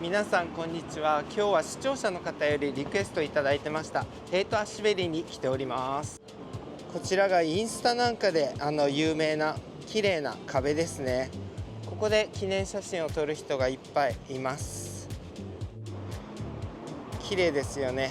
皆さんこんにちは。今日は視聴者の方よりリクエストいただいてましたヘイトアッシュベリーに来ております。こちらがインスタなんかで有名な綺麗な壁ですね。ここで記念写真を撮る人がいっぱいいます。綺麗ですよね。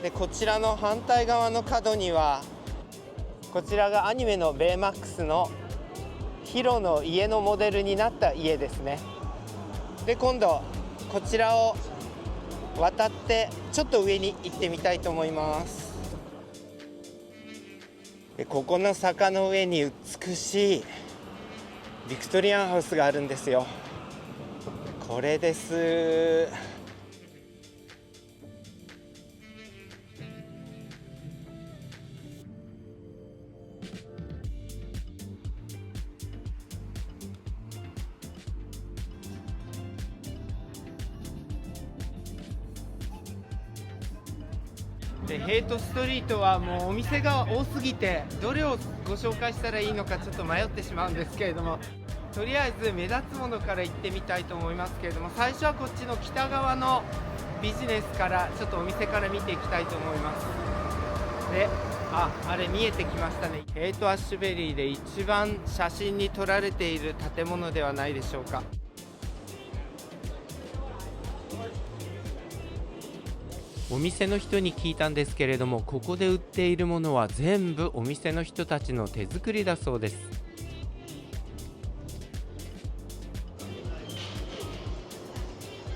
でこちらの反対側の角には、こちらがアニメのベイマックスのヒロの家のモデルになった家ですね。で今度こちらを渡ってちょっと上に行ってみたいと思います。でここの坂の上に美しいビクトリアンハウスがあるんですよ。これです。でヘイトストリートはもうお店が多すぎてどれをご紹介したらいいのかちょっと迷ってしまうんですけれども、とりあえず目立つものから行ってみたいと思いますけれども、最初はこっちの北側のビジネスからちょっとお店から見ていきたいと思います。であれ見えてきましたね。ヘイトアッシュベリーで一番写真に撮られている建物ではないでしょうか。お店の人に聞いたんですけれども、ここで売っているものは全部お店の人たちの手作りだそうです。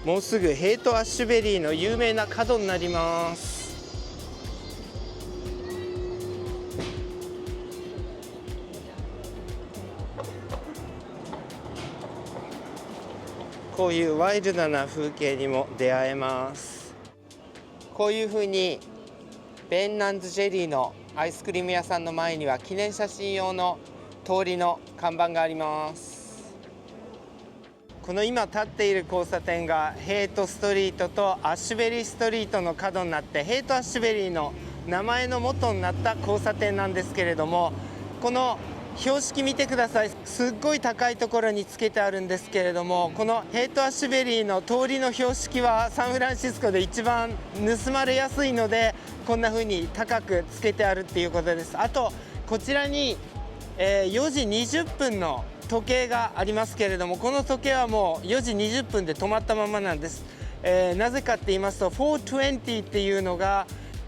もうすぐヘイトアッシュベリーの有名な角になります。こういうワイルドな風景にも出会えます。こういう風にベン・ナンズ・ジェリーのアイスクリーム屋さんの前には記念写真用の通りの看板があります。この今立っている交差点がヘイトストリートとアッシュベリーストリートの角になって、ヘイトアッシュベリーの名前の元になった交差点なんですけれども、この標識見てください。すっごい高いところにつけてあるんですけれども、このヘイトアッシュベリーの通りの標識はサンフランシスコで一番盗まれやすいので、こんな風に高くつけてあるっていうことです。あとこちらに、4時20分の時計がありますけれども、この時計はもう4時20分で止まったままなんです。なぜかって言いますと、420っていうのが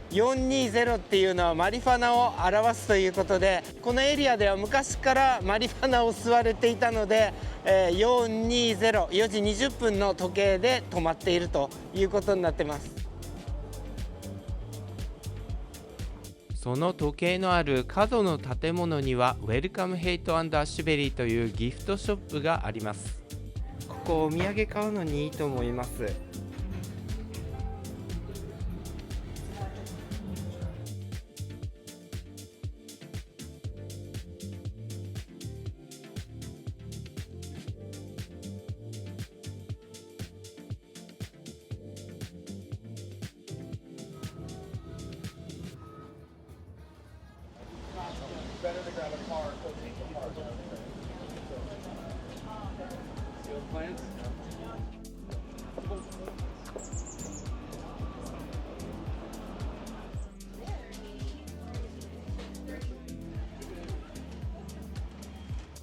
420っていうのはマリファナを表すということで、このエリアでは昔からマリファナを吸われていたので、420、4時20分の時計で止まっているということになってます。その時計のある角の建物にはウェルカムヘイト&アッシュベリーというギフトショップがあります。ここお土産買うのにいいと思います。Better to grab a car and take the car. Field plans?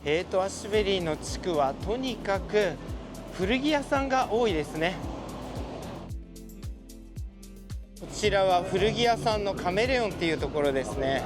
ヘイトアッシュベリーの地区はとにかく古着屋さんが多いですね。こちらは古着屋さんのカメレオンっていうところですね。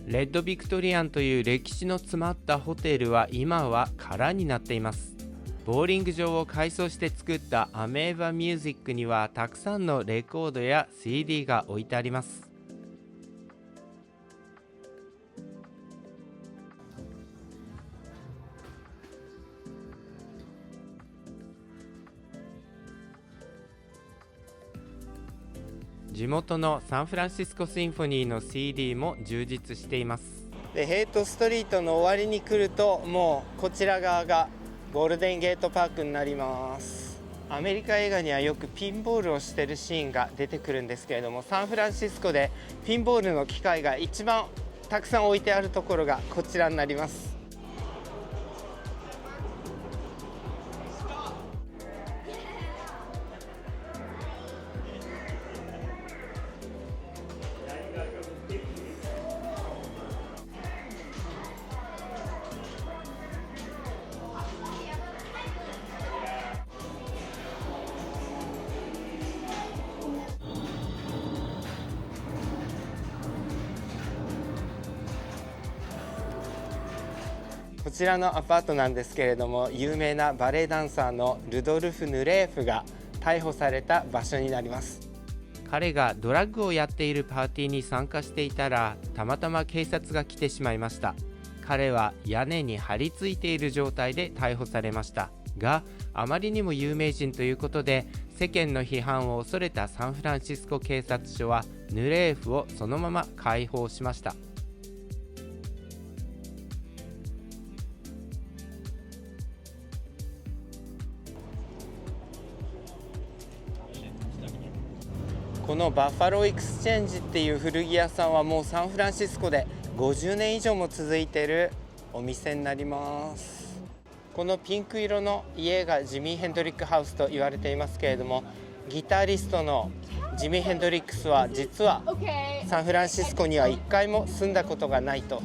レッドビクトリアンという歴史の詰まったホテルは今は空になっています。ボーリング場を改装して作ったアメーバミュージックにはたくさんのレコードや CD が置いてあります。地元のサンフランシスコシンフォニーの CD も充実しています。でヘイトストリートの終わりに来ると、もうこちら側がゴールデンゲートパークになります。アメリカ映画にはよくピンボールをしているシーンが出てくるんですけれども、サンフランシスコでピンボールの機械が一番たくさん置いてあるところがこちらになります。こちらのアパートなんですけれども、有名なバレエダンサーのルドルフ・ヌレーフが逮捕された場所になります。彼がドラッグをやっているパーティーに参加していたら、たまたま警察が来てしまいました。彼は屋根に張り付いている状態で逮捕されましたが、あまりにも有名人ということで世間の批判を恐れたサンフランシスコ警察署はヌレーフをそのまま解放しました。このバッファローエクスチェンジっていう古着屋さんはもうサンフランシスコで50年以上も続いているお店になります。このピンク色の家がジミー・ヘンドリックハウスと言われていますけれども、ギタリストのジミー・ヘンドリックスは実はサンフランシスコには1回も住んだことがないと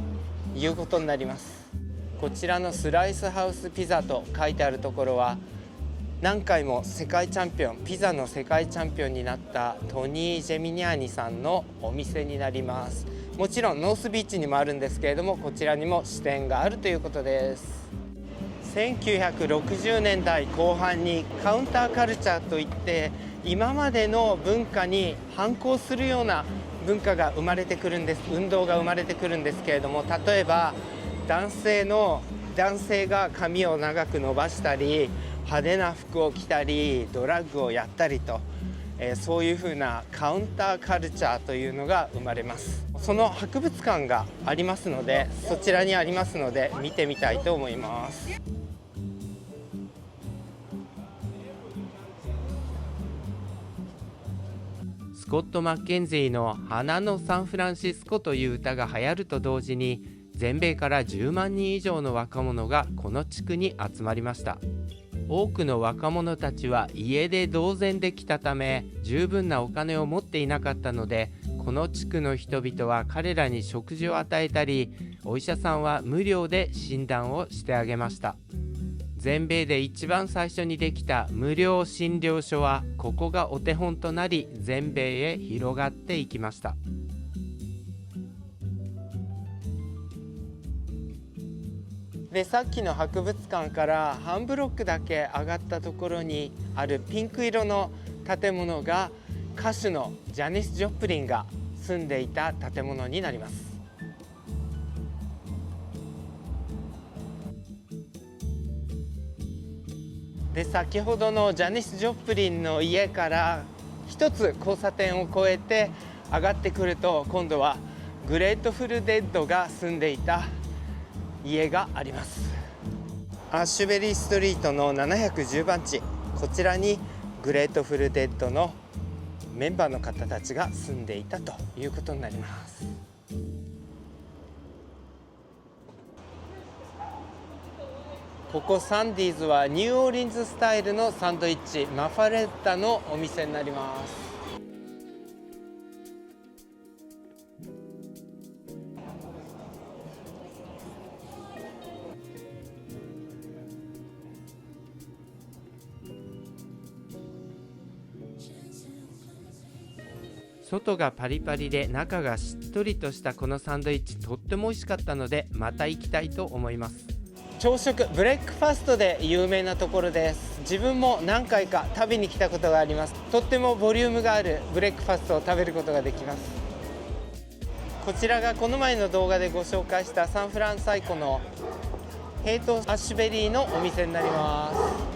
いうことになります。こちらのスライスハウスピザと書いてあるところは、何回も世界チャンピオン、ピザの世界チャンピオンになったトニー・ジェミニャーニさんのお店になります。もちろんノースビーチにもあるんですけれども、こちらにも支店があるということです。1960年代後半にカウンターカルチャーといって、今までの文化に反抗するような文化が生まれてくるんです。運動が生まれてくるんですけれども、例えば男性が髪を長く伸ばしたり、派手な服を着たり、ドラッグをやったりと、そういうふうなカウンターカルチャーというのが生まれます。その博物館がありますので、そちらにありますので見てみたいと思います。スコット・マッケンジーの花のサンフランシスコという歌が流行ると同時に、全米から10万人以上の若者がこの地区に集まりました。多くの若者たちは家で同然できたため、十分なお金を持っていなかったので、この地区の人々は彼らに食事を与えたり、お医者さんは無料で診断をしてあげました。全米で一番最初にできた無料診療所は、ここがお手本となり全米へ広がっていきました。でさっきの博物館から半ブロックだけ上がったところにあるピンク色の建物が、歌手のジャニス・ジョプリンが住んでいた建物になります。で先ほどのジャニス・ジョプリンの家から一つ交差点を越えて上がってくると、今度はグレートフル・デッドが住んでいた家があります。アッシュベリーストリートの710番地、こちらにグレートフルデッドのメンバーの方たちが住んでいたということになります。ここサンディーズはニューオーリンズスタイルのサンドイッチ、マファレッタのお店になります。外がパリパリで中がしっとりとしたこのサンドイッチ、とっても美味しかったのでまた行きたいと思います。朝食ブレックファストで有名なところです。自分も何回か食べに来たことがあります。とってもボリュームがあるブレックファストを食べることができます。こちらがこの前の動画でご紹介したサンフランサイコのヘイトアッシュベリーのお店になります。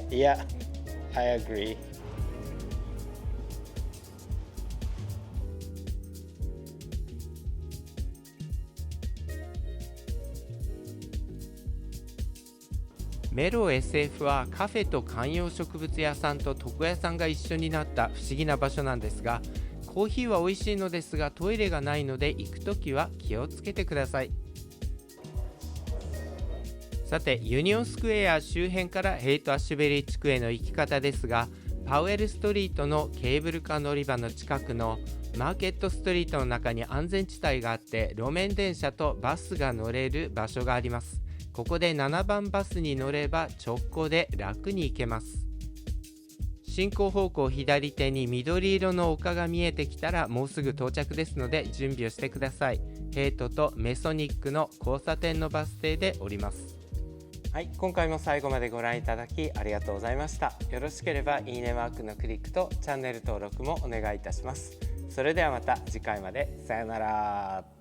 Yeah, I agree. メロ SF はカフェと観葉植物屋さんと床屋さんが一緒になった不思議な場所なんですが、コーヒーは美味しいのですがトイレがないので行くときは気をつけてください。さて、ユニオンスクエア周辺からヘイトアッシュベリー地区への行き方ですが、パウエルストリートのケーブルカー乗り場の近くのマーケットストリートの中に安全地帯があって、路面電車とバスが乗れる場所があります。ここで7番バスに乗れば直行で楽に行けます。進行方向左手に緑色の丘が見えてきたらもうすぐ到着ですので準備をしてください。ヘイトとメソニックの交差点のバス停で降ります。はい、今回も最後までご覧いただきありがとうございました。よろしければいいねマークのクリックとチャンネル登録もお願いいたします。それではまた次回まで。さよなら。